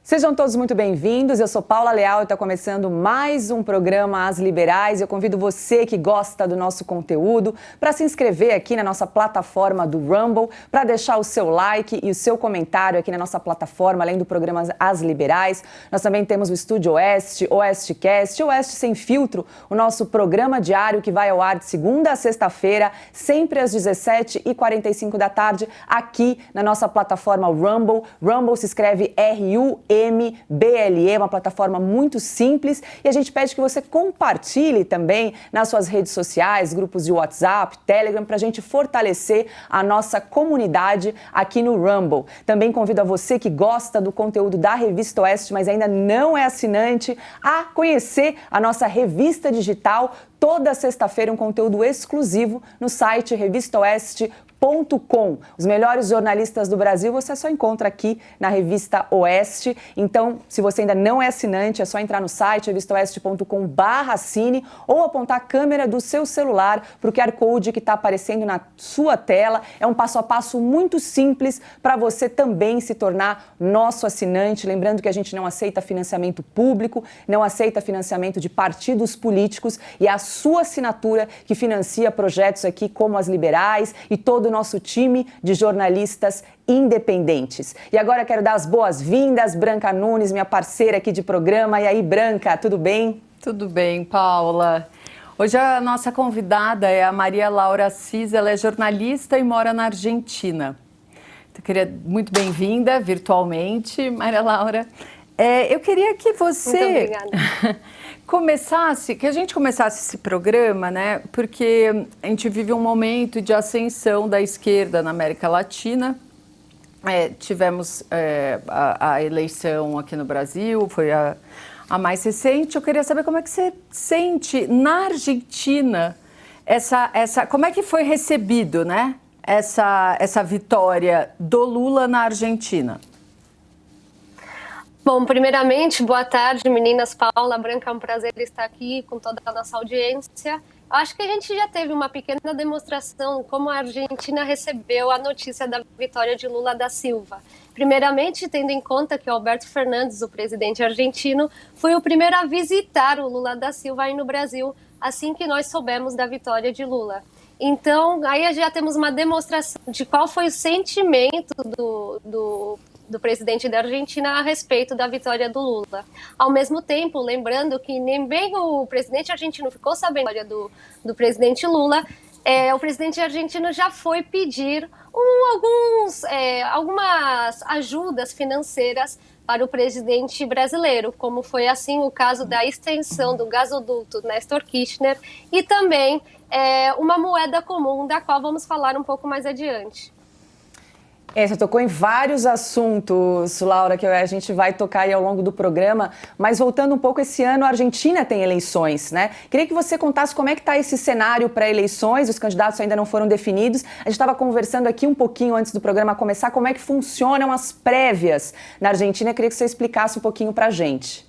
Sejam todos muito bem-vindos, eu sou Paula Leal e está começando mais um programa As Liberais. Eu convido você que gosta do nosso conteúdo para se inscrever aqui na nossa plataforma do Rumble, para deixar o seu like e o seu comentário aqui na nossa plataforma, além do programa As Liberais. Nós também temos o Estúdio Oeste, Oestecast, Oeste Sem Filtro, o nosso programa diário que vai ao ar de segunda a sexta-feira, sempre às 17h45 da tarde, aqui na nossa plataforma Rumble. Rumble se escreve RUMBLE, uma plataforma muito simples, e a gente pede que você compartilhe também nas suas redes sociais, grupos de WhatsApp, Telegram, para a gente fortalecer a nossa comunidade aqui no Rumble. Também convido a você que gosta do conteúdo da Revista Oeste, mas ainda não é assinante, a conhecer a nossa revista digital. Toda sexta-feira um conteúdo exclusivo no site revistaoeste.com. Os melhores jornalistas do Brasil você só encontra aqui na Revista Oeste. Então, se você ainda não é assinante, é só entrar no site revistaoeste.com/assine ou apontar a câmera do seu celular para o QR Code que está aparecendo na sua tela. É um passo a passo muito simples para você também se tornar nosso assinante. Lembrando que a gente não aceita financiamento público, não aceita financiamento de partidos políticos, e é a sua assinatura que financia projetos aqui como As Liberais e todo o nosso time de jornalistas independentes. E agora eu quero dar as boas-vindas, Branca Nunes, minha parceira aqui de programa. E aí, Branca, tudo bem? Tudo bem, Paula. Hoje a nossa convidada é a Maria Laura Assis, ela é jornalista e mora na Argentina. Então, queria muito bem-vinda virtualmente, Maria Laura. Eu queria que você que a gente começasse esse programa, né? Porque a gente vive um momento de ascensão da esquerda na América Latina. Tivemos a eleição aqui no Brasil, foi a mais recente. Eu queria saber como é que você sente na Argentina como é que foi recebido, né? Essa vitória do Lula na Argentina. Bom, primeiramente, boa tarde, meninas. Paula, Branca, é um prazer estar aqui com toda a nossa audiência. Acho que a gente já teve uma pequena demonstração como a Argentina recebeu a notícia da vitória de Lula da Silva. Primeiramente, tendo em conta que Alberto Fernandes, o presidente argentino, foi o primeiro a visitar o Lula da Silva aí no Brasil, assim que nós soubemos da vitória de Lula. Então, aí já temos uma demonstração de qual foi o sentimento do presidente da Argentina a respeito da vitória do Lula. Ao mesmo tempo, lembrando que nem bem o presidente argentino ficou sabendo da vitória do presidente Lula, o presidente argentino já foi pedir algumas ajudas financeiras para o presidente brasileiro, como foi assim o caso da extensão do gasoduto Néstor Kirchner e também uma moeda comum, da qual vamos falar um pouco mais adiante. Você tocou em vários assuntos, Laura, que a gente vai tocar aí ao longo do programa, mas voltando um pouco, esse ano a Argentina tem eleições, né? Queria que você contasse como é que está esse cenário para eleições, os candidatos ainda não foram definidos. A gente estava conversando aqui um pouquinho antes do programa começar, como é que funcionam as prévias na Argentina. Queria que você explicasse um pouquinho para a gente.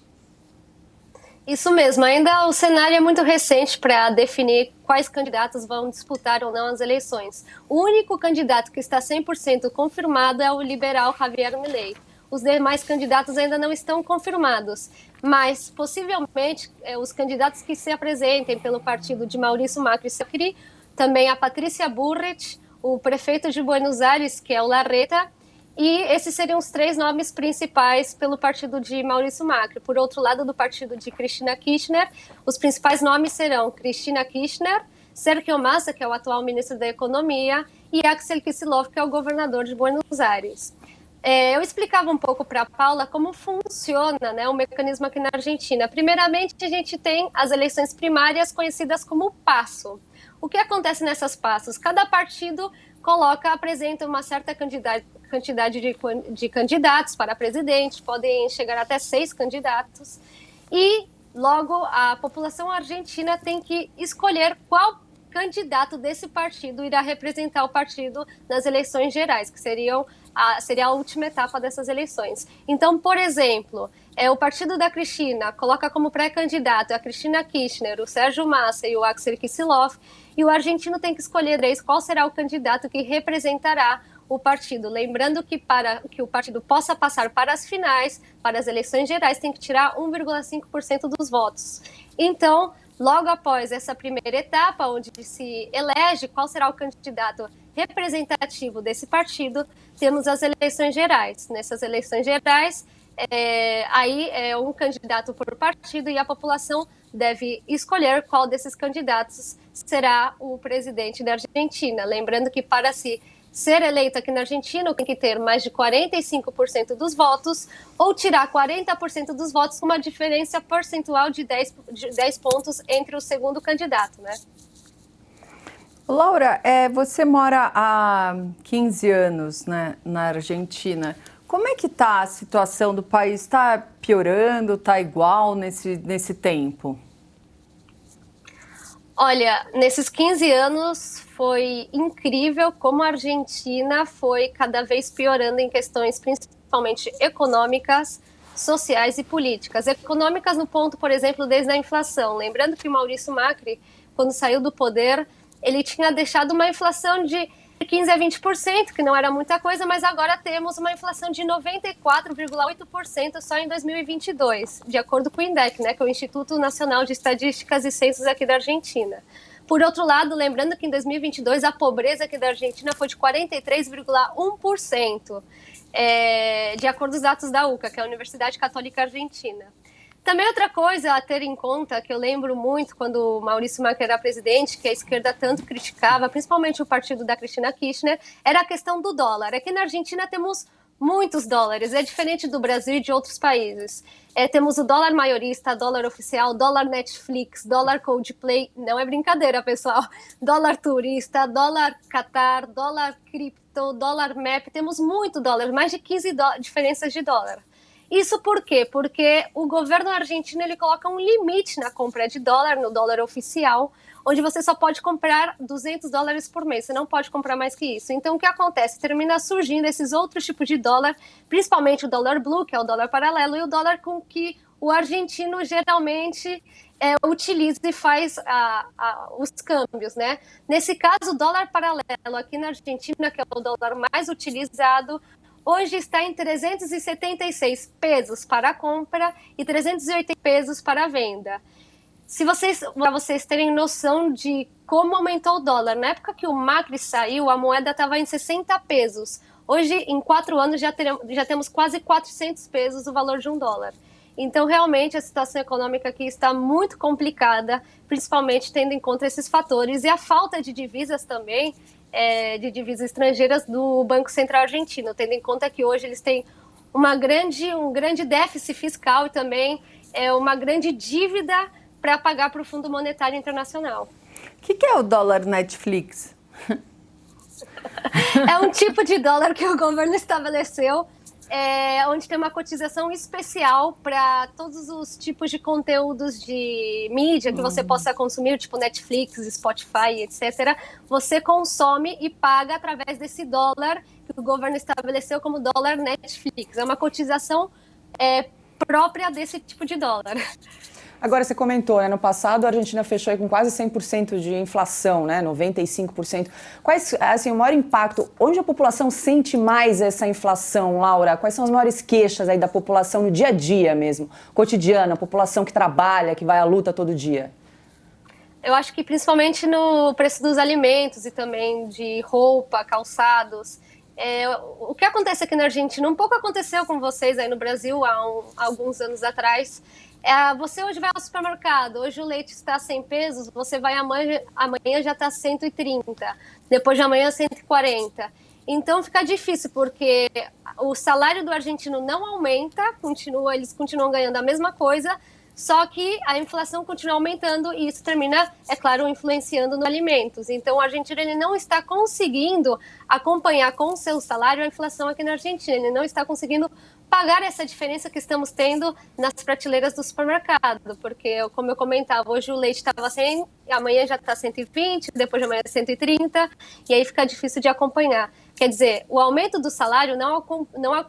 Isso mesmo, ainda o cenário é muito recente para definir quais candidatos vão disputar ou não as eleições. O único candidato que está 100% confirmado é o liberal Javier Milei. Os demais candidatos ainda não estão confirmados, mas possivelmente os candidatos que se apresentem pelo partido de Maurício Macri, também a Patrícia Burrich, o prefeito de Buenos Aires, que é o Larreta, e esses seriam os três nomes principais pelo partido de Maurício Macri. Por outro lado, do partido de Cristina Kirchner, os principais nomes serão Cristina Kirchner, Sergio Massa, que é o atual ministro da Economia, e Axel Kicillof, que é o governador de Buenos Aires. Eu explicava um pouco para a Paula como funciona, né, o mecanismo aqui na Argentina. Primeiramente, a gente tem as eleições primárias conhecidas como PASO. O que acontece nessas PASOs? Cada partido apresenta uma certa quantidade de candidatos para presidente, podem chegar até 6 candidatos, e Logo, a população argentina tem que escolher qual candidato desse partido irá representar o partido nas eleições gerais, que seria a última etapa dessas eleições. Então, por exemplo, o partido da Cristina coloca como pré-candidato a Cristina Kirchner, o Sérgio Massa e o Axel Kicillof, e o argentino tem que escolher qual será o candidato que representará o partido. Lembrando que para que o partido possa passar para as finais, para as eleições gerais, tem que tirar 1,5% dos votos. Então, logo após essa primeira etapa, onde se elege qual será o candidato representativo desse partido, temos as eleições gerais. Nessas eleições gerais, aí é um candidato por partido e a população deve escolher qual desses candidatos será o presidente da Argentina. Lembrando que para se ser eleito aqui na Argentina tem que ter mais de 45% dos votos ou tirar 40% dos votos com uma diferença percentual de 10 pontos entre o segundo candidato, né? Laura, você mora há 15 anos, né, na Argentina. Como é que está a situação do país? Está piorando? Está igual nesse tempo? Olha, nesses 15 anos foi incrível como a Argentina foi cada vez piorando em questões principalmente econômicas, sociais e políticas. Econômicas no ponto, por exemplo, desde a inflação. Lembrando que o Maurício Macri, quando saiu do poder, ele tinha deixado uma inflação de 15% a 20%, que não era muita coisa, mas agora temos uma inflação de 94,8% só em 2022, de acordo com o INDEC, né, que é o Instituto Nacional de Estatísticas e Censos aqui da Argentina. Por outro lado, lembrando que em 2022 a pobreza aqui da Argentina foi de 43,1%, de acordo com os dados da UCA, que é a Universidade Católica Argentina. Também outra coisa a ter em conta, que eu lembro muito quando o Maurício Macri era presidente, que a esquerda tanto criticava, principalmente o partido da Cristina Kirchner, era a questão do dólar. Aqui na Argentina temos muitos dólares, é diferente do Brasil e de outros países. Temos o dólar maiorista, dólar oficial, dólar Netflix, dólar Coldplay, não é brincadeira, pessoal, dólar turista, dólar Qatar, dólar cripto, dólar MEP, temos muito dólar, mais de 15 diferenças de dólar. Isso por quê? Porque o governo argentino ele coloca um limite na compra de dólar, no dólar oficial, onde você só pode comprar $200 por mês, você não pode comprar mais que isso. Então, o que acontece? Termina surgindo esses outros tipos de dólar, principalmente o dólar blue, que é o dólar paralelo, e o dólar com que o argentino geralmente utiliza e faz os câmbios, né? Nesse caso, o dólar paralelo aqui na Argentina, que é o dólar mais utilizado, hoje está em 376 pesos para a compra e 380 pesos para a venda. Para vocês terem noção de como aumentou o dólar, na época que o Macri saiu, a moeda estava em 60 pesos. Hoje, em 4 anos, já temos quase 400 pesos o valor de $1. Então, realmente, a situação econômica aqui está muito complicada, principalmente tendo em conta esses fatores e a falta de divisas também, de divisas estrangeiras do Banco Central Argentino, tendo em conta que hoje eles têm um grande déficit fiscal e também uma grande dívida para pagar para o Fundo Monetário Internacional. O que é o dólar Netflix? É um tipo de dólar que o governo estabeleceu, onde tem uma cotização especial para todos os tipos de conteúdos de mídia que você possa consumir, tipo Netflix, Spotify, etc. Você consome e paga através desse dólar que o governo estabeleceu como dólar Netflix. É uma cotização própria desse tipo de dólar. Agora, você comentou, né, no passado a Argentina fechou aí com quase 100% de inflação, né, 95%. Quais, assim, o maior impacto, onde a população sente mais essa inflação, Laura? Quais são as maiores queixas aí da população no dia a dia mesmo, cotidiano, a população que trabalha, que vai à luta todo dia? Eu acho que principalmente no preço dos alimentos e também de roupa, calçados. O que acontece aqui na Argentina, um pouco aconteceu com vocês aí no Brasil há alguns anos atrás. Você hoje vai ao supermercado, hoje o leite está a 100 pesos, você vai amanhã já está 130, depois de amanhã 140. Então fica difícil, porque o salário do argentino não aumenta, eles continuam ganhando a mesma coisa, só que a inflação continua aumentando e isso termina, é claro, influenciando nos alimentos. Então o argentino ele não está conseguindo acompanhar com o seu salário a inflação aqui na Argentina, ele não está conseguindo pagar essa diferença que estamos tendo nas prateleiras do supermercado, porque, como eu comentava, hoje o leite estava 100, amanhã já está 120, depois de amanhã 130, e aí fica difícil de acompanhar. Quer dizer, o aumento do salário não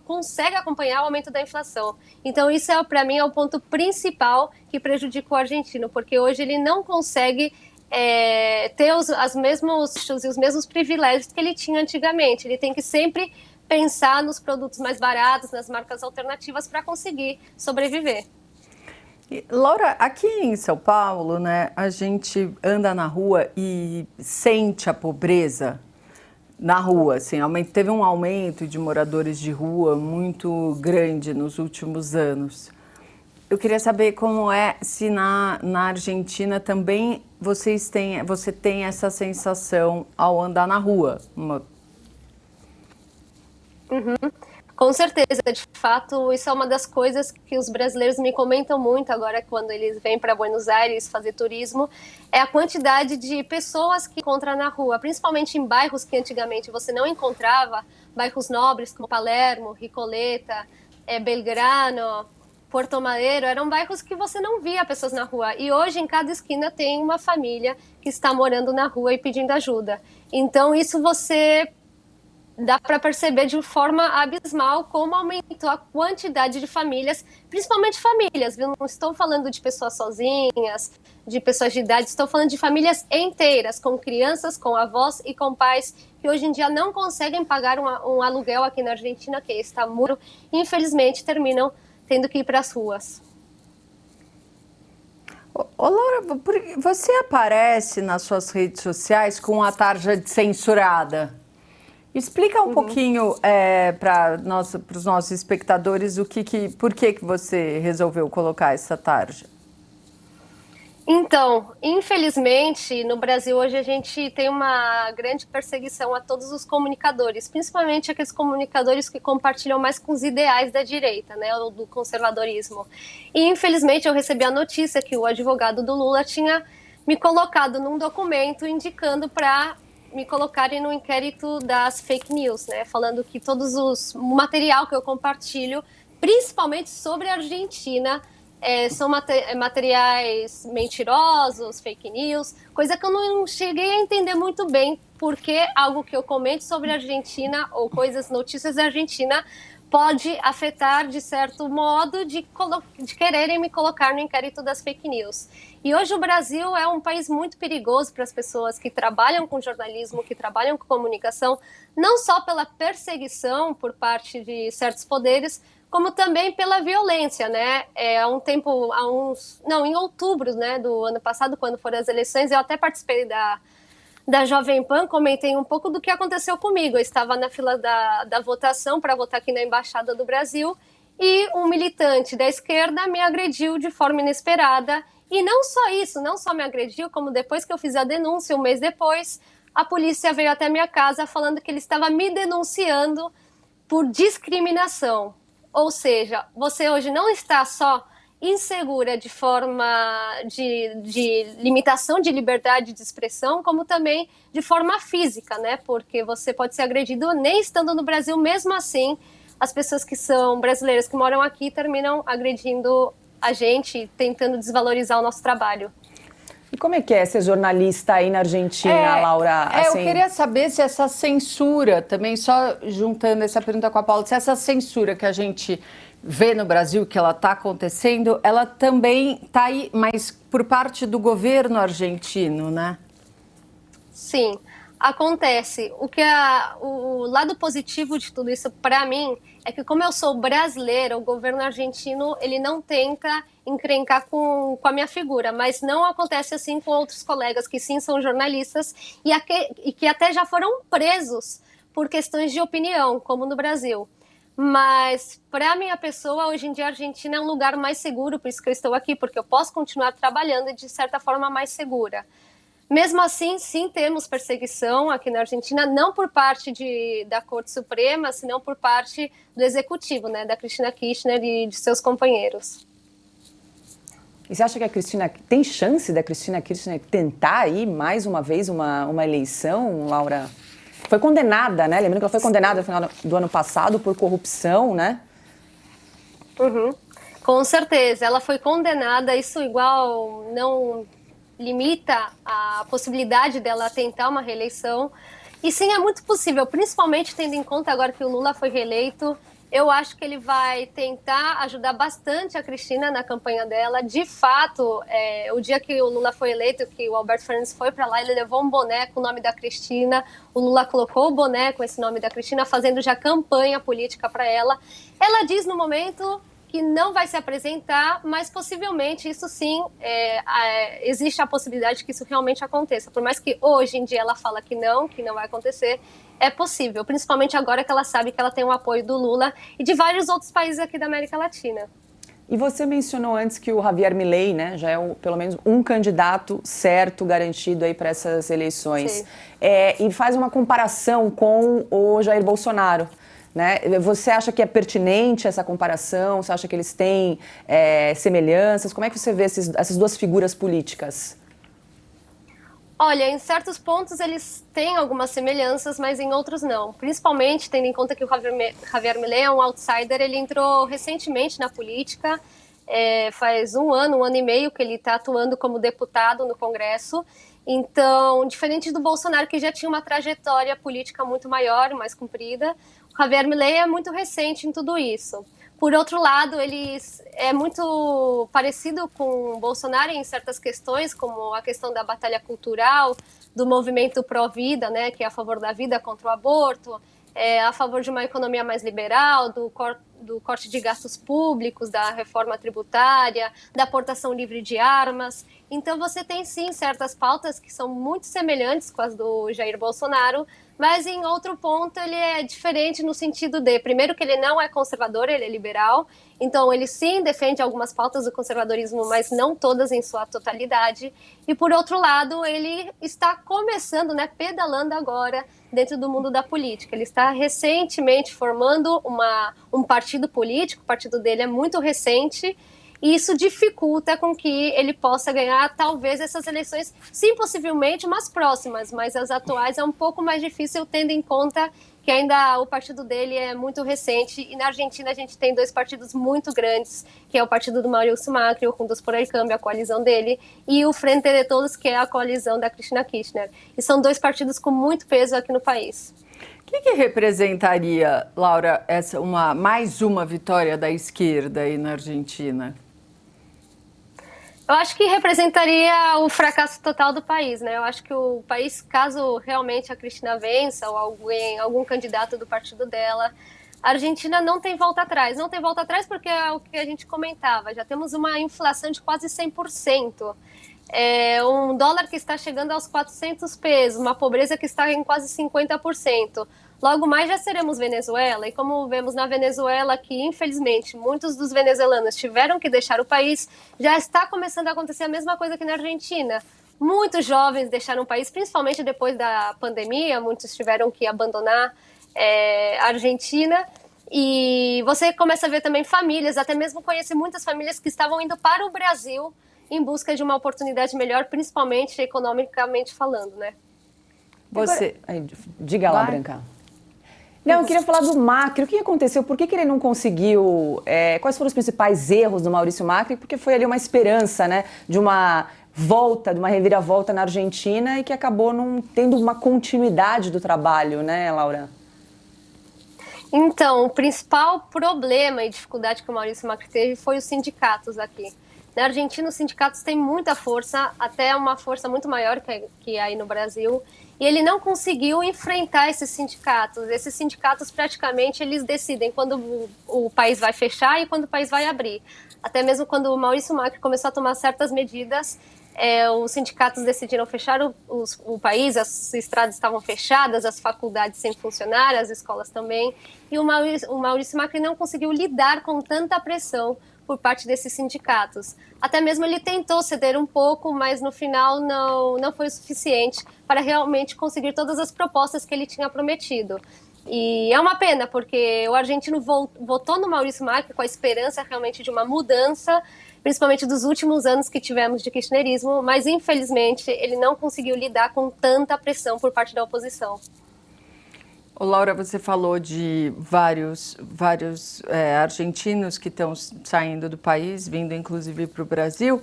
consegue acompanhar o aumento da inflação. Então, isso, para mim, é o ponto principal que prejudica o argentino, porque hoje ele não consegue ter os mesmos privilégios que ele tinha antigamente. Ele tem que sempre pensar nos produtos mais baratos, nas marcas alternativas para conseguir sobreviver. Laura, aqui em São Paulo, né, a gente anda na rua e sente a pobreza na rua, assim, teve um aumento de moradores de rua muito grande nos últimos anos. Eu queria saber como se na Argentina também você tem essa sensação ao andar na rua. Com certeza, de fato, isso é uma das coisas que os brasileiros me comentam muito agora quando eles vêm para Buenos Aires fazer turismo, é a quantidade de pessoas que encontram na rua, principalmente em bairros que antigamente você não encontrava, bairros nobres como Palermo, Recoleta, Belgrano, Porto Madero, eram bairros que você não via pessoas na rua. E hoje, em cada esquina, tem uma família que está morando na rua e pedindo ajuda. Então, isso dá para perceber de forma abismal como aumentou a quantidade de famílias, principalmente famílias, viu? Não estou falando de pessoas sozinhas, de pessoas de idade, estou falando de famílias inteiras, com crianças, com avós e com pais, que hoje em dia não conseguem pagar um aluguel aqui na Argentina, que está muito, e infelizmente terminam tendo que ir para as ruas. Laura, você aparece nas suas redes sociais com a tarja censurada. Explica um pouquinho para os nossos espectadores por que você resolveu colocar essa tarja. Então, infelizmente, no Brasil hoje a gente tem uma grande perseguição a todos os comunicadores, principalmente aqueles comunicadores que compartilham mais com os ideais da direita, né, ou do conservadorismo. E infelizmente eu recebi a notícia que o advogado do Lula tinha me colocado num documento indicando para me colocarem no inquérito das fake news, né? Falando que o material que eu compartilho, principalmente sobre a Argentina, são materiais mentirosos, fake news, coisa que eu não cheguei a entender muito bem, porque algo que eu comento sobre a Argentina ou notícias da Argentina pode afetar, de certo modo, de quererem me colocar no inquérito das fake news. E hoje o Brasil é um país muito perigoso para as pessoas que trabalham com jornalismo, que trabalham com comunicação, não só pela perseguição por parte de certos poderes, como também pela violência, né? Em outubro, né, do ano passado, quando foram as eleições, eu até participei da Jovem Pan, comentei um pouco do que aconteceu comigo. Eu estava na fila da votação para votar aqui na Embaixada do Brasil e um militante da esquerda me agrediu de forma inesperada. E não só isso, não só me agrediu, como depois que eu fiz a denúncia, um mês depois, a polícia veio até minha casa falando que ele estava me denunciando por discriminação. Ou seja, você hoje não está só insegura de forma de limitação de liberdade de expressão, como também de forma física, né? Porque você pode ser agredido nem estando no Brasil, mesmo assim, as pessoas que são brasileiras que moram aqui terminam agredindo a gente, tentando desvalorizar o nosso trabalho. E como é que é ser jornalista aí na Argentina, Laura? Assim... Eu queria saber se essa censura, também só juntando essa pergunta com a Paula, se essa censura que a gente vê no Brasil, que ela está acontecendo, ela também está aí, mas por parte do governo argentino, né? Sim, acontece. O lado positivo de tudo isso, para mim, é que como eu sou brasileira, o governo argentino ele não tenta encrencar com a minha figura, mas não acontece assim com outros colegas que sim são jornalistas e que até já foram presos por questões de opinião, como no Brasil. Mas, para a minha pessoa, hoje em dia a Argentina é um lugar mais seguro, por isso que eu estou aqui, porque eu posso continuar trabalhando e, de certa forma, mais segura. Mesmo assim, sim, temos perseguição aqui na Argentina, não por parte da Corte Suprema, senão por parte do Executivo, né, da Cristina Kirchner e de seus companheiros. E você acha que tem chance da Cristina Kirchner tentar aí mais uma vez uma eleição, Laura? Foi condenada, né? Lembrando que ela foi condenada no final do ano passado por corrupção, né? Uhum. Com certeza, ela foi condenada, isso igual não limita a possibilidade dela tentar uma reeleição. E sim, é muito possível, principalmente tendo em conta agora que o Lula foi reeleito. Eu acho que ele vai tentar ajudar bastante a Cristina na campanha dela. De fato, o dia que o Lula foi eleito, que o Alberto Fernandes foi para lá, ele levou um boné com o nome da Cristina. O Lula colocou o boné com esse nome da Cristina, fazendo já campanha política para ela. Ela diz no momento que não vai se apresentar, mas possivelmente isso sim, existe a possibilidade que isso realmente aconteça. Por mais que hoje em dia ela fala que não vai acontecer, é possível, principalmente agora que ela sabe que ela tem o apoio do Lula e de vários outros países aqui da América Latina. E você mencionou antes que o Javier Milei, né, já é pelo menos um candidato certo, garantido aí para essas eleições. E faz uma comparação com o Jair Bolsonaro. Né? Você acha que é pertinente essa comparação? Você acha que eles têm semelhanças? Como é que você vê essas duas figuras políticas? Olha, em certos pontos eles têm algumas semelhanças, mas em outros não. Principalmente tendo em conta que o Javier Milei é um outsider, ele entrou recentemente na política, faz um ano e meio que ele está atuando como deputado no Congresso. Então, diferente do Bolsonaro, que já tinha uma trajetória política muito maior, mais comprida, o Javier Milei é muito recente em tudo isso. Por outro lado, ele é muito parecido com o Bolsonaro em certas questões, como a questão da batalha cultural, do movimento pró-vida, né, que é a favor da vida contra o aborto, a favor de uma economia mais liberal, do corte de gastos públicos, da reforma tributária, da aportação livre de armas. Então você tem sim certas pautas que são muito semelhantes com as do Jair Bolsonaro, mas em outro ponto ele é diferente no sentido de, primeiro, que ele não é conservador, ele é liberal, então ele sim defende algumas pautas do conservadorismo, mas não todas em sua totalidade. E por outro lado, ele está começando, né, pedalando agora dentro do mundo da política. Ele está recentemente formando um partido político, o partido dele é muito recente, e isso dificulta com que ele possa ganhar, talvez, essas eleições, sim, possivelmente, umas próximas, mas as atuais é um pouco mais difícil, tendo em conta que ainda o partido dele é muito recente, e na Argentina a gente tem dois partidos muito grandes, que é o partido do Maurício Macri, o Juntos por el Cambio, a coalizão dele, e o Frente de Todos, que é a coalizão da Cristina Kirchner. E são dois partidos com muito peso aqui no país. O que representaria, Laura, mais uma vitória da esquerda aí na Argentina? Eu acho que representaria o fracasso total do país, né? Eu acho que o país, caso realmente a Cristina vença ou algum candidato do partido dela, a Argentina não tem volta atrás. Não tem volta atrás porque é o que a gente comentava. Já temos uma inflação de quase 100%. Um dólar que está chegando aos 400 pesos, uma pobreza que está em quase 50%. Logo mais já seremos Venezuela, e como vemos na Venezuela que, infelizmente, muitos dos venezuelanos tiveram que deixar o país, já está começando a acontecer a mesma coisa que na Argentina. Muitos jovens deixaram o país, principalmente depois da pandemia, muitos tiveram que abandonar a Argentina, e você começa a ver também famílias, até mesmo conhecer muitas famílias que estavam indo para o Brasil em busca de uma oportunidade melhor, principalmente economicamente falando, né? Você... Diga lá, Branca. Não, eu queria falar do Macri. O que aconteceu? Por que ele não conseguiu? Quais foram os principais erros do Maurício Macri? Porque foi ali uma esperança, né, de uma volta, de uma reviravolta na Argentina e que acabou não tendo uma continuidade do trabalho, né, Laura? Então, o principal problema e dificuldade que o Maurício Macri teve foi os sindicatos aqui. Na Argentina, os sindicatos têm muita força, até uma força muito maior que aí no Brasil, e ele não conseguiu enfrentar esses sindicatos. Esses sindicatos, praticamente, eles decidem quando o país vai fechar e quando o país vai abrir. Até mesmo quando o Maurício Macri começou a tomar certas medidas, os sindicatos decidiram fechar o país, as estradas estavam fechadas, as faculdades sem funcionar, as escolas também, e o Maurício Macri não conseguiu lidar com tanta pressão por parte desses sindicatos. Até mesmo ele tentou ceder um pouco, mas no final não foi o suficiente para realmente conseguir todas as propostas que ele tinha prometido. E é uma pena, porque o argentino votou no Maurício Macri com a esperança realmente de uma mudança, principalmente dos últimos anos que tivemos de kirchnerismo, mas infelizmente ele não conseguiu lidar com tanta pressão por parte da oposição. Ô, Laura, você falou de vários argentinos que estão saindo do país, vindo inclusive para o Brasil.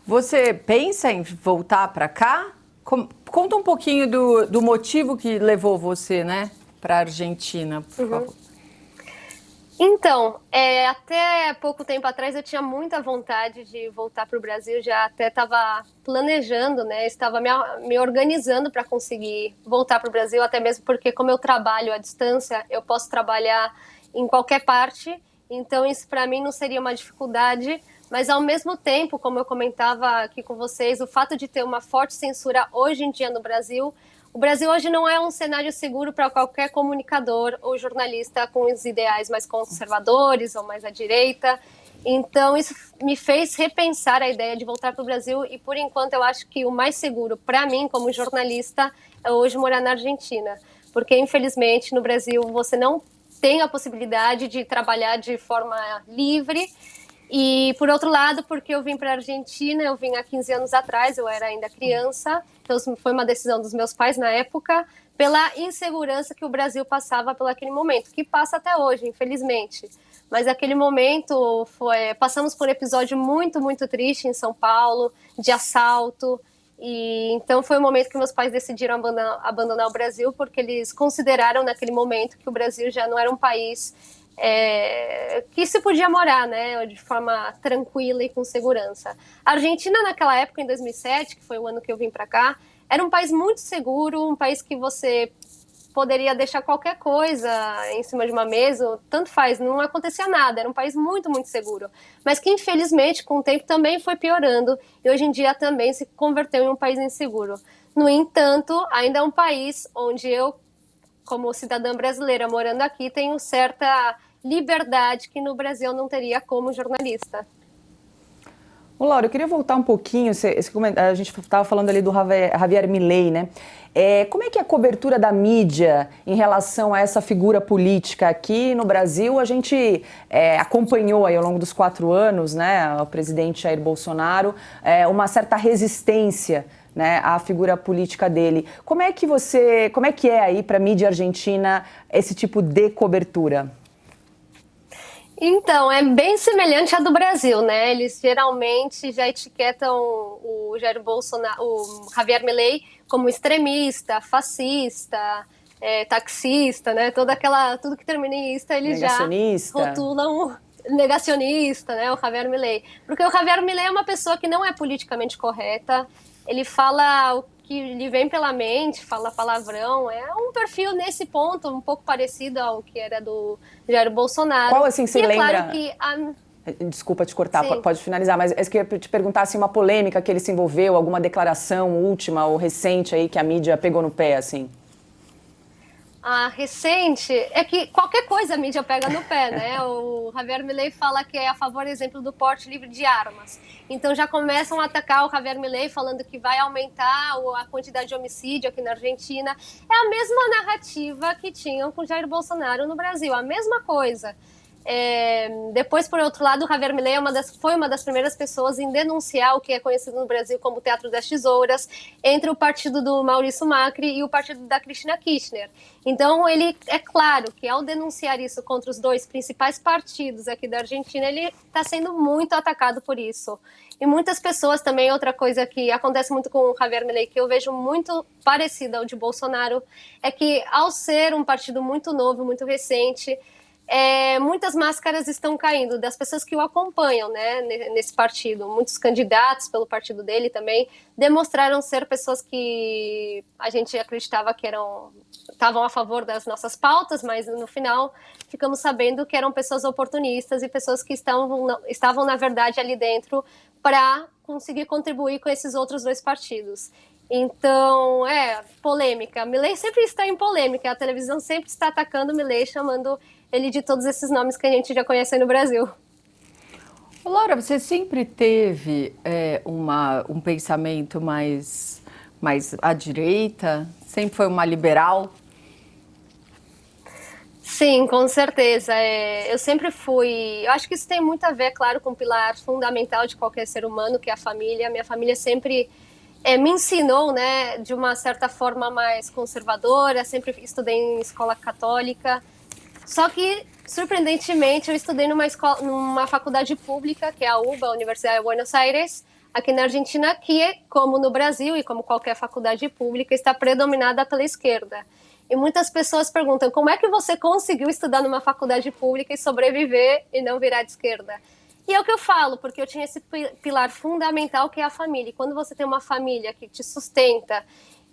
Você pensa em voltar para cá? Conta um pouquinho do motivo que levou você, né, para a Argentina, por favor. Então, até pouco tempo atrás eu tinha muita vontade de voltar para o Brasil, já até estava planejando, né? Estava me organizando para conseguir voltar para o Brasil, até mesmo porque como eu trabalho à distância, eu posso trabalhar em qualquer parte, então isso para mim não seria uma dificuldade, mas ao mesmo tempo, como eu comentava aqui com vocês, o fato de ter uma forte censura hoje em dia no Brasil, o Brasil hoje não é um cenário seguro para qualquer comunicador ou jornalista com os ideais mais conservadores ou mais à direita. Então, isso me fez repensar a ideia de voltar para o Brasil e, por enquanto, eu acho que o mais seguro para mim, como jornalista, é hoje morar na Argentina. Porque, infelizmente, no Brasil você não tem a possibilidade de trabalhar de forma livre. E, por outro lado, porque eu vim para a Argentina, eu vim há 15 anos atrás, eu era ainda criança, então foi uma decisão dos meus pais na época, pela insegurança que o Brasil passava por aquele momento, que passa até hoje, infelizmente. Mas aquele momento, passamos por um episódio muito, muito triste em São Paulo, de assalto, e então foi o momento que meus pais decidiram abandonar o Brasil, porque eles consideraram naquele momento que o Brasil já não era um país que se podia morar, né, de forma tranquila e com segurança. A Argentina, naquela época, em 2007, que foi o ano que eu vim para cá, era um país muito seguro, um país que você poderia deixar qualquer coisa em cima de uma mesa, tanto faz, não acontecia nada, era um país muito, muito seguro. Mas que, infelizmente, com o tempo também foi piorando e hoje em dia também se converteu em um país inseguro. No entanto, ainda é um país onde eu, como cidadã brasileira morando aqui, tenho certa liberdade que no Brasil não teria como jornalista. Ô, Laura, eu queria voltar um pouquinho, a gente estava falando ali do Javier Milei, né? Como é que é a cobertura da mídia em relação a essa figura política aqui no Brasil? A gente acompanhou aí ao longo dos 4 anos, né, o presidente Jair Bolsonaro, uma certa resistência, né, à figura política dele. Como é que é aí para a mídia argentina esse tipo de cobertura? Então, é bem semelhante à do Brasil, né? Eles geralmente já etiquetam o Jair Bolsonaro, o Javier Milei como extremista, fascista, taxista, né? Tudo que termina em ista, eles já rotulam negacionista, né? O Javier Milei. Porque o Javier Milei é uma pessoa que não é politicamente correta, ele fala o que lhe vem pela mente, fala palavrão, é um perfil nesse ponto um pouco parecido ao que era do Jair Bolsonaro. Qual, assim, você lembra? Claro que Desculpa te cortar, pode finalizar, mas eu queria te perguntar assim, uma polêmica que ele se envolveu, alguma declaração última ou recente aí que a mídia pegou no pé, assim? A recente é que qualquer coisa a mídia pega no pé, né? O Javier Milei fala que é a favor, exemplo, do porte livre de armas. Então já começam a atacar o Javier Milei falando que vai aumentar a quantidade de homicídio aqui na Argentina. É a mesma narrativa que tinham com Jair Bolsonaro no Brasil, a mesma coisa. Depois, por outro lado, o Javier Milei foi uma das primeiras pessoas em denunciar o que é conhecido no Brasil como Teatro das Tesouras, entre o partido do Maurício Macri e o partido da Cristina Kirchner. Então, ele, é claro que ao denunciar isso contra os 2 principais partidos aqui da Argentina, ele está sendo muito atacado por isso. E muitas pessoas também, outra coisa que acontece muito com o Javier Milei, que eu vejo muito parecida ao de Bolsonaro, é que ao ser um partido muito novo, muito recente, muitas máscaras estão caindo das pessoas que o acompanham, né, nesse partido. Muitos candidatos pelo partido dele também demonstraram ser pessoas que a gente acreditava que estavam a favor das nossas pautas, mas no final ficamos sabendo que eram pessoas oportunistas e pessoas que estavam na verdade ali dentro para conseguir contribuir com esses outros 2 partidos. Então, polêmica. Milei sempre está em polêmica, a televisão sempre está atacando o Milei, chamando ele de todos esses nomes que a gente já conhece aí no Brasil. Laura, você sempre teve um pensamento mais à direita? Sempre foi uma liberal? Sim, com certeza. Eu sempre fui... Eu acho que isso tem muito a ver, claro, com o pilar fundamental de qualquer ser humano, que é a família. Minha família sempre me ensinou, né, de uma certa forma mais conservadora, sempre estudei em escola católica, só que, surpreendentemente, eu estudei numa faculdade pública, que é a UBA, a Universidade de Buenos Aires, aqui na Argentina, que, como no Brasil e como qualquer faculdade pública, está predominada pela esquerda. E muitas pessoas perguntam, como é que você conseguiu estudar numa faculdade pública e sobreviver e não virar de esquerda? E é o que eu falo, porque eu tinha esse pilar fundamental que é a família. E quando você tem uma família que te sustenta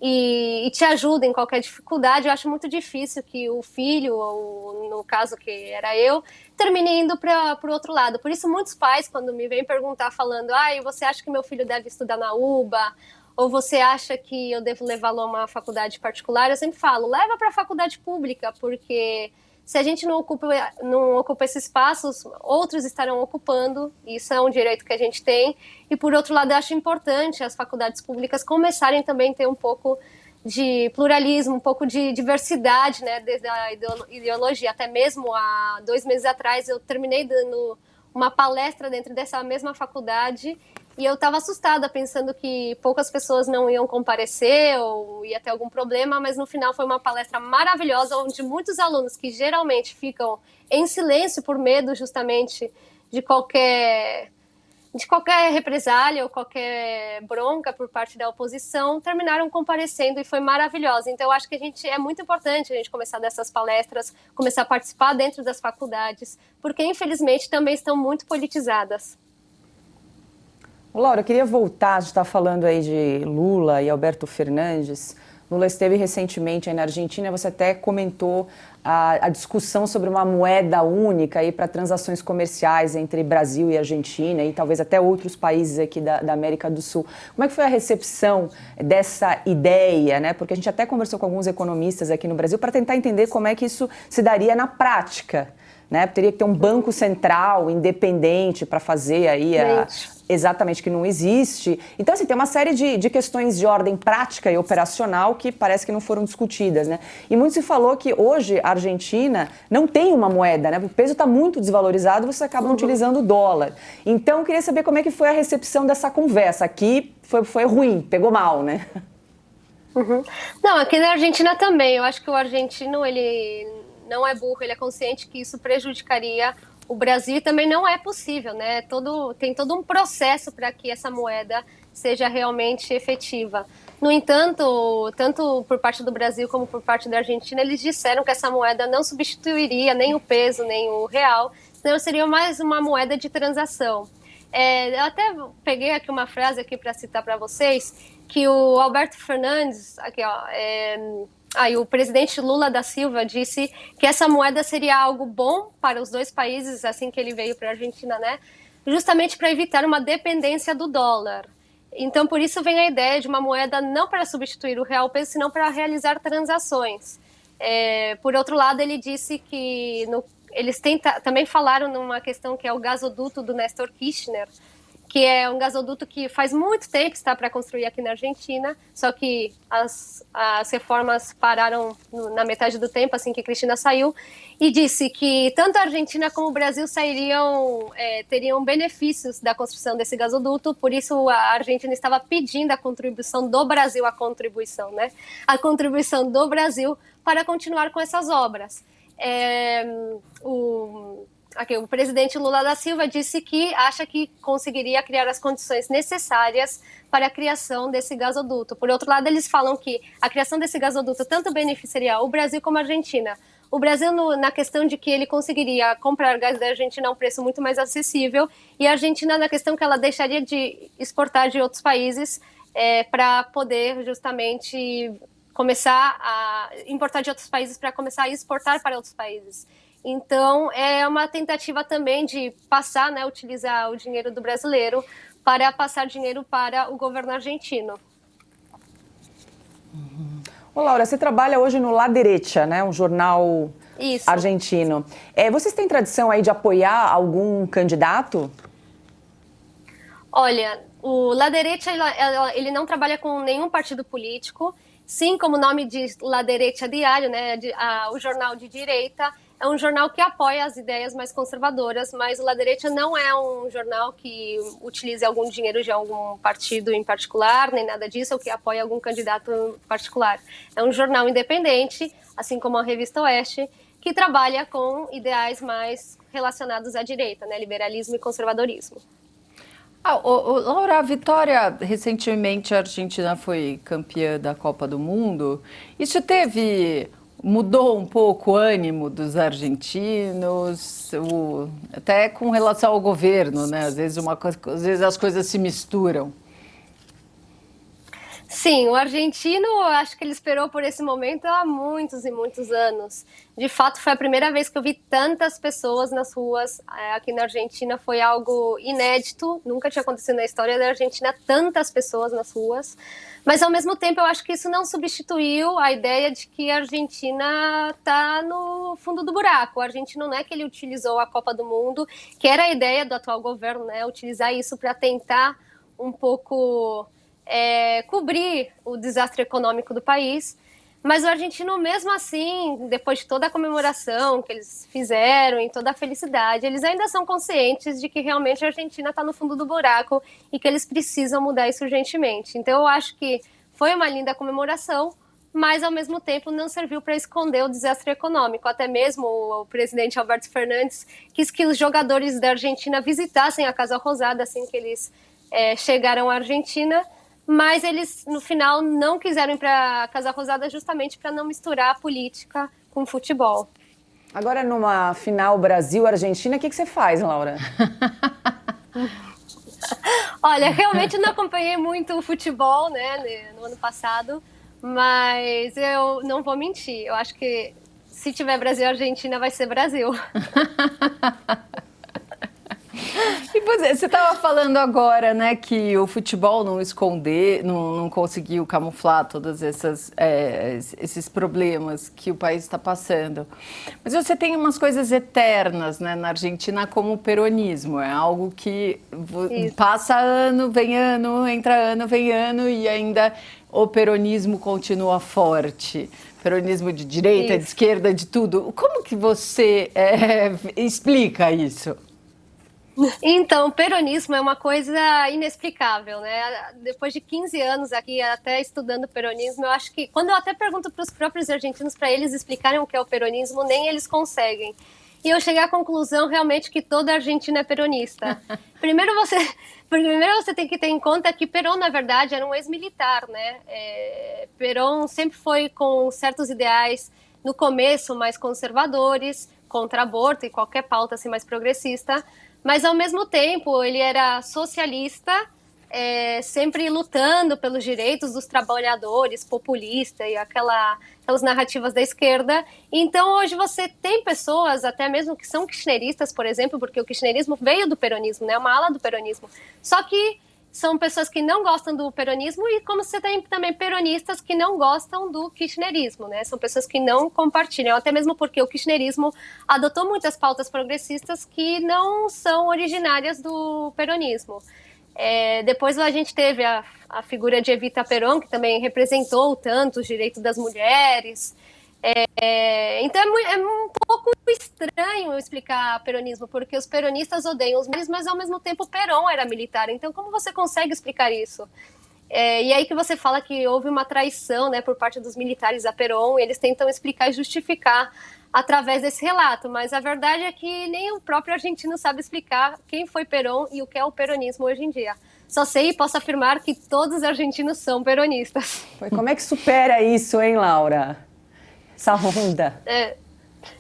e te ajuda em qualquer dificuldade, eu acho muito difícil que o filho, ou no caso que era eu, termine indo para o outro lado. Por isso, muitos pais, quando me vêm perguntar, falando, você acha que meu filho deve estudar na UBA? Ou você acha que eu devo levá-lo a uma faculdade particular? Eu sempre falo, leva para a faculdade pública, porque se a gente não ocupa esses espaços, outros estarão ocupando, e isso é um direito que a gente tem. E, por outro lado, eu acho importante as faculdades públicas começarem também a ter um pouco de pluralismo, um pouco de diversidade, né, desde a ideologia. Até mesmo há 2 meses atrás, eu terminei dando uma palestra dentro dessa mesma faculdade e eu estava assustada, pensando que poucas pessoas não iam comparecer ou ia ter algum problema, mas no final foi uma palestra maravilhosa, onde muitos alunos que geralmente ficam em silêncio por medo justamente de qualquer represália ou qualquer bronca por parte da oposição, terminaram comparecendo e foi maravilhosa. Então, eu acho que é muito importante a gente começar dessas palestras, começar a participar dentro das faculdades, porque, infelizmente, também estão muito politizadas. Laura, eu queria voltar, a gente está falando aí de Lula e Alberto Fernandes. Lula esteve recentemente aí na Argentina, você até comentou a discussão sobre uma moeda única para transações comerciais entre Brasil e Argentina e talvez até outros países aqui da América do Sul. Como é que foi a recepção dessa ideia, né? Porque a gente até conversou com alguns economistas aqui no Brasil para tentar entender como é que isso se daria na prática, né? Teria que ter um banco central independente para fazer aí exatamente, que não existe. Então, assim, tem uma série de questões de ordem prática e operacional que parece que não foram discutidas, né? E muito se falou que hoje a Argentina não tem uma moeda, né? O peso está muito desvalorizado, vocês acabam utilizando o dólar. Então, eu queria saber como é que foi a recepção dessa conversa. Aqui foi ruim, pegou mal, né? Não, aqui na Argentina também. Eu acho que o argentino, ele não é burro, ele é consciente que isso prejudicaria o Brasil e também não é possível, né? Tem todo um processo para que essa moeda seja realmente efetiva. No entanto, tanto por parte do Brasil como por parte da Argentina, eles disseram que essa moeda não substituiria nem o peso, nem o real, senão seria mais uma moeda de transação. Eu até peguei aqui uma frase aqui para citar para vocês, que o Alberto Fernandes, aqui ó, o presidente Lula da Silva disse que essa moeda seria algo bom para os dois países, assim que ele veio para a Argentina, né? Justamente para evitar uma dependência do dólar. Então, por isso vem a ideia de uma moeda não para substituir o real peso, senão para realizar transações. Por outro lado, ele disse que eles também falaram numa questão que é o gasoduto do Néstor Kirchner, que é um gasoduto que faz muito tempo está para construir aqui na Argentina, só que as reformas pararam na metade do tempo, assim que Cristina saiu, e disse que tanto a Argentina como o Brasil teriam benefícios da construção desse gasoduto, por isso a Argentina estava pedindo a contribuição do Brasil, a contribuição do Brasil para continuar com essas obras. O presidente Lula da Silva disse que acha que conseguiria criar as condições necessárias para a criação desse gasoduto. Por outro lado, eles falam que a criação desse gasoduto tanto beneficiaria o Brasil como a Argentina. O Brasil na questão de que ele conseguiria comprar gás da Argentina a um preço muito mais acessível, e a Argentina na questão que ela deixaria de exportar de outros países para poder justamente começar a importar de outros países para começar a exportar para outros países. Então, é uma tentativa também de passar, né, utilizar o dinheiro do brasileiro para passar dinheiro para o governo argentino. Ô, Laura, você trabalha hoje no La Derecha, né, um jornal argentino. Vocês têm tradição aí de apoiar algum candidato? Olha, o La Derecha, ele não trabalha com nenhum partido político. Sim, como o nome diz, La Derecha Diário, né, o jornal de direita, é um jornal que apoia as ideias mais conservadoras, mas o La Derecha não é um jornal que utilize algum dinheiro de algum partido em particular, nem nada disso, ou que apoia algum candidato em particular. É um jornal independente, assim como a Revista Oeste, que trabalha com ideais mais relacionados à direita, né? Liberalismo e conservadorismo. Laura, a Vitória, recentemente a Argentina foi campeã da Copa do Mundo. Isso mudou um pouco o ânimo dos argentinos, até com relação ao governo, né? Às vezes as coisas se misturam. Sim, o argentino, eu acho que ele esperou por esse momento há muitos e muitos anos. De fato, foi a primeira vez que eu vi tantas pessoas nas ruas aqui na Argentina. Foi algo inédito, nunca tinha acontecido na história da Argentina, tantas pessoas nas ruas. Mas, ao mesmo tempo, eu acho que isso não substituiu a ideia de que a Argentina está no fundo do buraco. O argentino não é que ele utilizou a Copa do Mundo, que era a ideia do atual governo, né? Utilizar isso para tentar um pouco cobrir o desastre econômico do país. Mas o argentino, mesmo assim, depois de toda a comemoração que eles fizeram e toda a felicidade, eles ainda são conscientes de que realmente a Argentina está no fundo do buraco e que eles precisam mudar isso urgentemente. Então eu acho que foi uma linda comemoração, mas ao mesmo tempo não serviu para esconder o desastre econômico. Até mesmo o presidente Alberto Fernandes quis que os jogadores da Argentina visitassem a Casa Rosada assim que eles chegaram à Argentina, mas eles, no final, não quiseram ir para a Casa Rosada justamente para não misturar a política com futebol. Agora, numa final Brasil-Argentina, o que você faz, Laura? Olha, realmente não acompanhei muito o futebol, né, no ano passado, mas eu não vou mentir. Eu acho que se tiver Brasil-Argentina, vai ser Brasil. E você estava falando agora, né, que o futebol não conseguiu camuflar todos esses problemas que o país está passando. Mas você tem umas coisas eternas, né, na Argentina, como o peronismo. É algo que passa ano, entra ano, vem ano, e ainda o peronismo continua forte. Peronismo de direita, de esquerda, de tudo. Como que você explica isso? Então, o peronismo é uma coisa inexplicável, né? Depois de 15 anos aqui, até estudando peronismo, eu acho que, quando eu até pergunto para os próprios argentinos para eles explicarem o que é o peronismo, nem eles conseguem. E eu cheguei à conclusão, realmente, que toda argentina é peronista. Primeiro você tem que ter em conta que Perón, na verdade, era um ex-militar, né? Perón sempre foi com certos ideais, no começo, mais conservadores, contra aborto e qualquer pauta assim, mais progressista, mas, ao mesmo tempo, ele era socialista, sempre lutando pelos direitos dos trabalhadores, populista e aquelas narrativas da esquerda. Então, hoje você tem pessoas, até mesmo que são kirchneristas, por exemplo, porque o kirchnerismo veio do peronismo, né? Uma ala do peronismo. Só que são pessoas que não gostam do peronismo e como você tem também peronistas que não gostam do kirchnerismo, né? São pessoas que não compartilham, até mesmo porque o kirchnerismo adotou muitas pautas progressistas que não são originárias do peronismo. Depois a gente teve a figura de Evita Perón, que também representou tanto os direitos das mulheres. Então é um pouco estranho explicar peronismo, porque os peronistas odeiam os militares, mas ao mesmo tempo Perón era militar. Então como você consegue explicar isso? E aí que você fala que houve uma traição, né, por parte dos militares a Perón, e eles tentam explicar e justificar através desse relato, mas a verdade é que nem o próprio argentino sabe explicar quem foi Perón e o que é o peronismo hoje em dia. Só sei e posso afirmar que todos os argentinos são peronistas. Como é que supera isso, hein, Laura? Essa onda.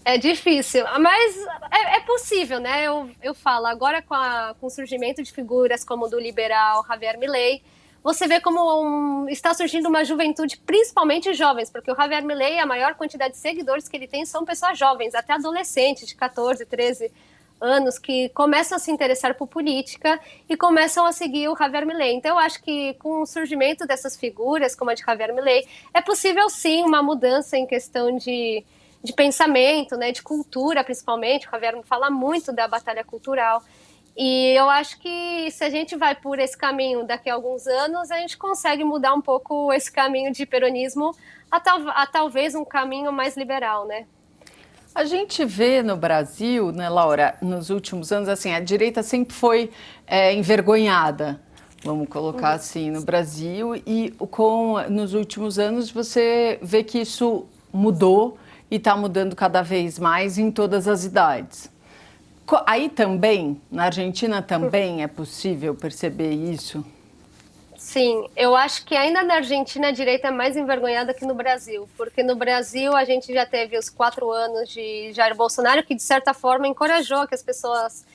É difícil, mas é possível, né? Eu falo, agora com o surgimento de figuras como o do liberal Javier Milei, você vê como está surgindo uma juventude, principalmente jovens, porque o Javier Milei, a maior quantidade de seguidores que ele tem são pessoas jovens, até adolescentes de 14, 13 anos, que começam a se interessar por política e começam a seguir o Javier Milei. Então, eu acho que com o surgimento dessas figuras, como a de Javier Milei, é possível, sim, uma mudança em questão de pensamento, né, de cultura, principalmente. O Javier fala muito da batalha cultural. E eu acho que se a gente vai por esse caminho daqui a alguns anos, a gente consegue mudar um pouco esse caminho de peronismo a talvez um caminho mais liberal, né? A gente vê no Brasil, né, Laura, nos últimos anos, assim, a direita sempre foi envergonhada, vamos colocar assim, no Brasil, e nos últimos anos você vê que isso mudou e está mudando cada vez mais em todas as idades. Aí também, na Argentina também é possível perceber isso? Sim, eu acho que ainda na Argentina a direita é mais envergonhada que no Brasil, porque no Brasil a gente já teve os 4 anos de Jair Bolsonaro, que de certa forma encorajou que as pessoas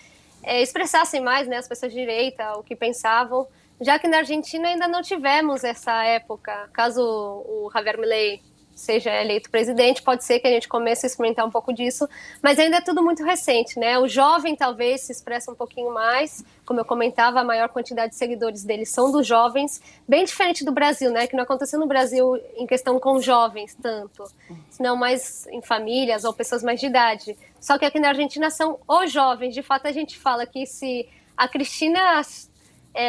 expressassem mais, né, as pessoas de direita, o que pensavam, já que na Argentina ainda não tivemos essa época. Caso o Javier Milei seja eleito presidente, pode ser que a gente comece a experimentar um pouco disso, mas ainda é tudo muito recente, né? O jovem talvez se expressa um pouquinho mais, como eu comentava, a maior quantidade de seguidores deles são dos jovens, bem diferente do Brasil, né? Que não aconteceu no Brasil em questão com jovens tanto, senão mais em famílias ou pessoas mais de idade. Só que aqui na Argentina são os jovens. De fato, a gente fala que se a Cristina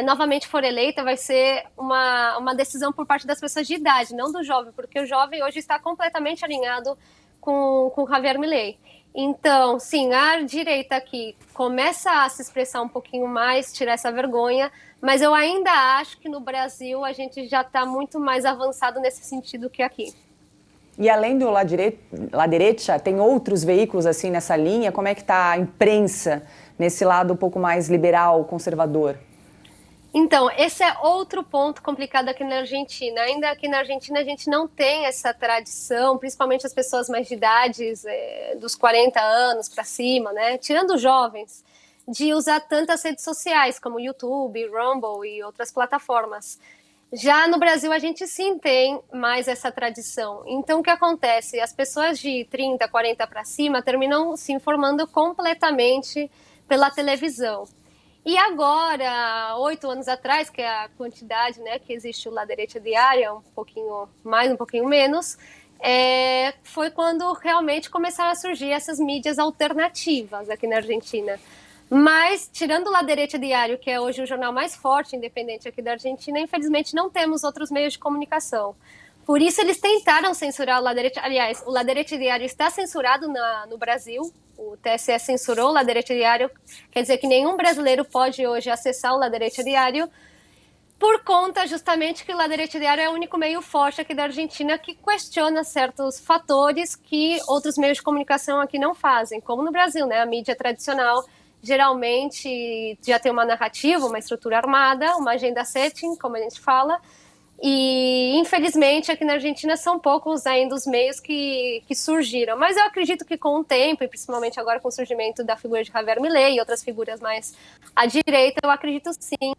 novamente for eleita, vai ser uma decisão por parte das pessoas de idade, não do jovem, porque o jovem hoje está completamente alinhado com Javier Milei. Então, sim, a direita aqui começa a se expressar um pouquinho mais, tirar essa vergonha, mas eu ainda acho que no Brasil a gente já está muito mais avançado nesse sentido que aqui. E além do La Derecha, tem outros veículos assim nessa linha? Como é que está a imprensa nesse lado um pouco mais liberal, conservador? Então, esse é outro ponto complicado aqui na Argentina. Ainda aqui na Argentina a gente não tem essa tradição, principalmente as pessoas mais de idades, dos 40 anos para cima, né? Tirando os jovens, de usar tantas redes sociais como YouTube, Rumble e outras plataformas. Já no Brasil a gente sim tem mais essa tradição. Então o que acontece? As pessoas de 30, 40 para cima terminam se informando completamente pela televisão. E agora, 8 anos atrás, que é a quantidade, né, que existe o La Derecha Diaria, um pouquinho mais, um pouquinho menos, foi quando realmente começaram a surgir essas mídias alternativas aqui na Argentina. Mas, tirando o La Derecha Diário, que é hoje o jornal mais forte, independente aqui da Argentina, infelizmente não temos outros meios de comunicação. Por isso eles tentaram censurar o La Derecha. Aliás, o La Derecha Diário está censurado no Brasil. O TSE censurou o La Derecha Diário. Quer dizer que nenhum brasileiro pode hoje acessar o La Derecha Diário, por conta justamente que o La Derecha Diário é o único meio forte aqui da Argentina que questiona certos fatores que outros meios de comunicação aqui não fazem, como no Brasil, né? A mídia tradicional geralmente já tem uma narrativa, uma estrutura armada, uma agenda setting, como a gente fala. E, infelizmente, aqui na Argentina são poucos ainda os meios que surgiram. Mas eu acredito que com o tempo, e principalmente agora com o surgimento da figura de Javier Milei e outras figuras mais à direita, eu acredito sim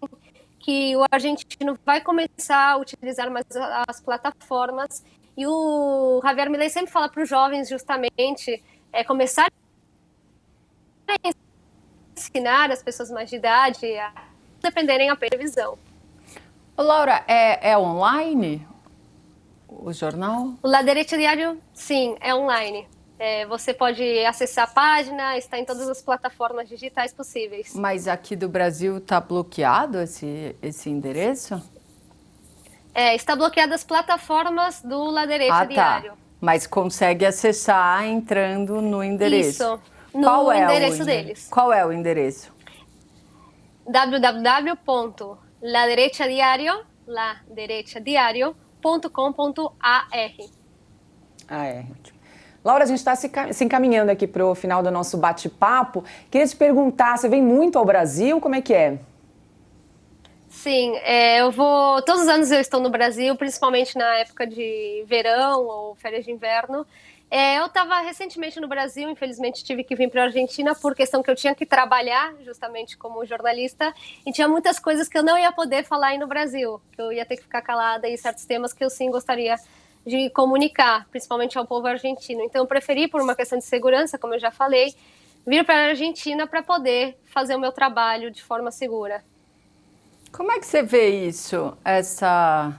que o argentino vai começar a utilizar mais as plataformas. E o Javier Milei sempre fala para os jovens justamente começar a ensinar as pessoas mais de idade a dependerem da televisão. Laura, é online o jornal? O La Derecha Diário, sim, é online. Você pode acessar a página, está em todas as plataformas digitais possíveis. Mas aqui do Brasil está bloqueado esse endereço? Está bloqueado as plataformas do La Derecha Diário. Tá. Mas consegue acessar entrando no endereço. Isso, no endereço deles. Qual é o endereço? www.laderechadiario.com.ar. Laura, a gente está se encaminhando aqui para o final do nosso bate-papo. Queria te perguntar, você vem muito ao Brasil? Como é que é? Sim, todos os anos eu estou no Brasil, principalmente na época de verão ou férias de inverno. Eu estava recentemente no Brasil, infelizmente tive que vir para a Argentina por questão que eu tinha que trabalhar justamente como jornalista e tinha muitas coisas que eu não ia poder falar aí no Brasil, que eu ia ter que ficar calada e certos temas que eu sim gostaria de comunicar, principalmente ao povo argentino. Então eu preferi, por uma questão de segurança, como eu já falei, vir para a Argentina para poder fazer o meu trabalho de forma segura. Como é que você vê isso, essa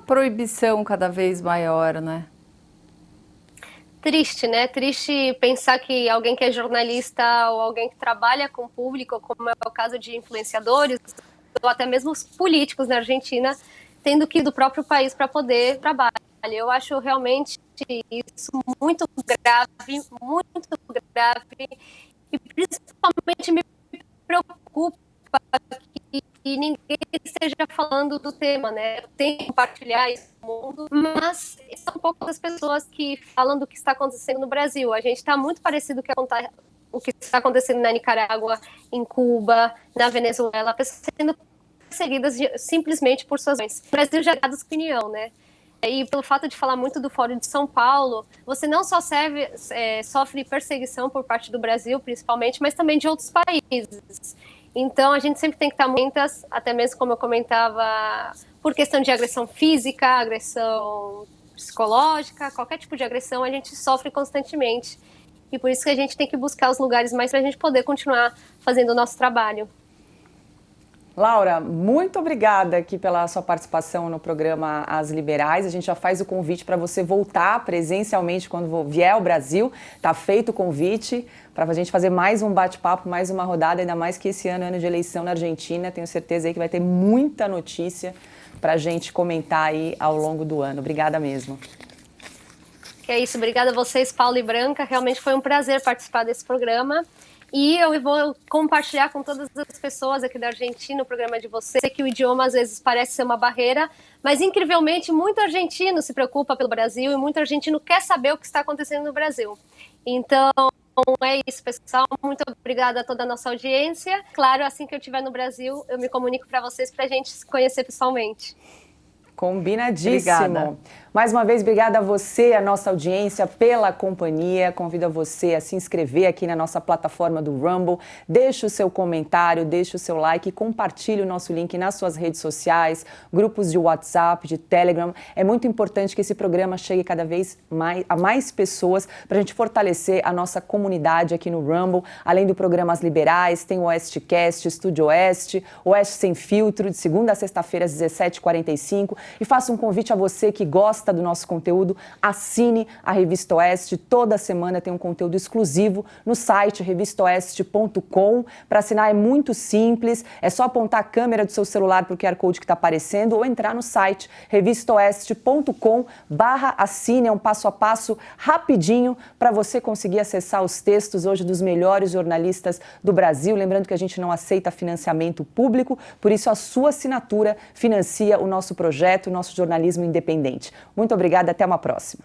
proibição cada vez maior, né? Triste, né? Triste pensar que alguém que é jornalista ou alguém que trabalha com o público, como é o caso de influenciadores, ou até mesmo os políticos na Argentina, tendo que ir do próprio país para poder trabalhar. Eu acho realmente isso muito grave, e principalmente me preocupa que ninguém esteja falando do tema, né? Eu tenho que compartilhar isso no mundo, mas são poucas pessoas que falam do que está acontecendo no Brasil. A gente está muito parecido com o que está acontecendo na Nicarágua, em Cuba, na Venezuela, pessoas sendo perseguidas simplesmente por suas ações. O Brasil já dá opinião, né? E pelo fato de falar muito do Fórum de São Paulo, você não só sofre perseguição por parte do Brasil, principalmente, mas também de outros países. Então, a gente sempre tem que estar muitas, até mesmo como eu comentava, por questão de agressão física, agressão psicológica, qualquer tipo de agressão, a gente sofre constantemente. E por isso que a gente tem que buscar os lugares mais para a gente poder continuar fazendo o nosso trabalho. Laura, muito obrigada aqui pela sua participação no programa As Liberais. A gente já faz o convite para você voltar presencialmente quando vier ao Brasil. Está feito o convite para a gente fazer mais um bate-papo, mais uma rodada, ainda mais que esse ano é ano de eleição na Argentina. Tenho certeza aí que vai ter muita notícia para a gente comentar aí ao longo do ano. Obrigada mesmo. Que é isso, obrigada a vocês, Paulo e Branca. Realmente foi um prazer participar desse programa. E eu vou compartilhar com todas as pessoas aqui da Argentina o programa de vocês. Sei que o idioma às vezes parece ser uma barreira, mas incrivelmente muito argentino se preocupa pelo Brasil e muito argentino quer saber o que está acontecendo no Brasil. Então é isso, pessoal. Muito obrigada a toda a nossa audiência. Claro, assim que eu estiver no Brasil, eu me comunico para vocês para a gente se conhecer pessoalmente. Combinadíssimo. Obrigada. Mais uma vez, obrigada a você, a nossa audiência, pela companhia. Convido você a se inscrever aqui na nossa plataforma do Rumble. Deixe o seu comentário, deixe o seu like e compartilhe o nosso link nas suas redes sociais, grupos de WhatsApp, de Telegram. É muito importante que esse programa chegue cada vez a mais pessoas para a gente fortalecer a nossa comunidade aqui no Rumble. Além do programa As Liberais, tem o Oestcast, Estúdio Oeste, Oeste Sem Filtro, de segunda a sexta-feira às 17h45. E faço um convite a você que gosta do nosso conteúdo, assine a Revista Oeste. Toda semana tem um conteúdo exclusivo no site revistaoeste.com. Para assinar é muito simples, é só apontar a câmera do seu celular para o QR Code que está aparecendo ou entrar no site revistaoeste.com/assine. É um passo a passo rapidinho para você conseguir acessar os textos hoje dos melhores jornalistas do Brasil. Lembrando que a gente não aceita financiamento público, por isso a sua assinatura financia o nosso projeto, o nosso jornalismo independente. Muito obrigada, até uma próxima.